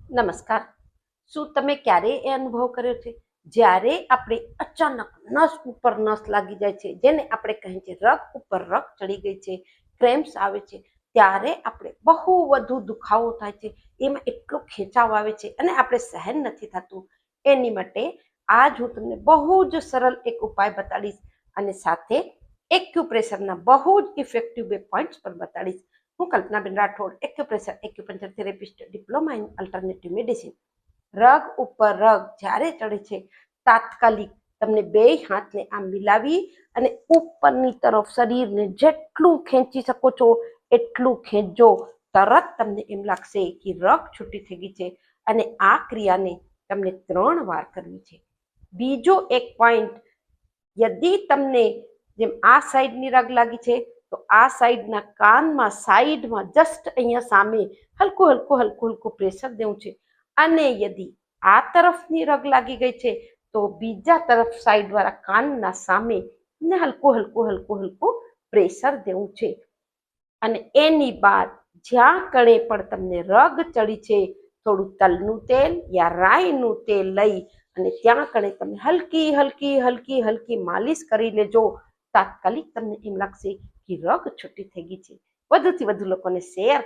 નમસ્કાર. શું તમે ક્યારેય એ અનુભવ કર્યો છે જ્યારે આપણે અચાનક નસ ઉપર નસ લાગી જાય છે, જેને આપણે કહીએ છીએ રગ ઉપર રગ ચડી ગઈ છે, ક્રેમ્પ્સ આવે છે, ત્યારે આપણે બહુ વધુ દુખાવો થાય છે, એમાં એટલો ખેંચાવ આવે છે અને આપણે સહન નથી થતું. એની માટે આજ હું તમને બહુ જ સરળ એક ઉપાય બતાડીશ અને સાથે એક્યુપ્રેશરના બહુ જ ઇફેક્ટિવ 2 પોઈન્ટ્સ પણ બતાડીશ. હું કલ્પનાબેન Rathod, acupressure acupuncture therapist, diploma in alternative medicine. રગ ઉપર રગ જ્યારે ચડે છે, તાત્કાલિક તમને બે હાથને આમ મિલાવી અને ઉપરની તરફ શરીરને જેટલું ખેંચી શકો છો એટલું ખેંચજો. તરત તમને એમ લાગશે કે રગ છૂટી થઈ ગઈ છે અને આ ક્રિયાને તમને 3 વાર કરવી છે. બીજો એક પોઈન્ટ, યદિ તમને જેમ આ સાઈડની રગ લાગી છે તો આ સાઈડના કાનમાં સાઈડમાં જસ્ટ અહીંયા સામે હલકું હલકું હલકું હલકું પ્રેશર દેવું છે. અને યદિ આ તરફની રગ લાગી ગઈ છે તો બીજા તરફ સાઈડ વાળા કાનના સામે ને હલકું હલકું હલકું હલકું પ્રેશર દેવું છે. અને એની બાદ જ્યાં કણે પણ તમને રગ ચડી છે, થોડું તલનું તેલ યા રાઈનું તેલ લઈ અને ત્યાં કણે તમે હલકી હલકી હલકી હલકી માલિશ કરી લેજો. તાત્કાલિક તમને એમ લાગશે કે રગ છૂટી થઈ ગઈ છે. વધુથી વધુ લોકોને શેર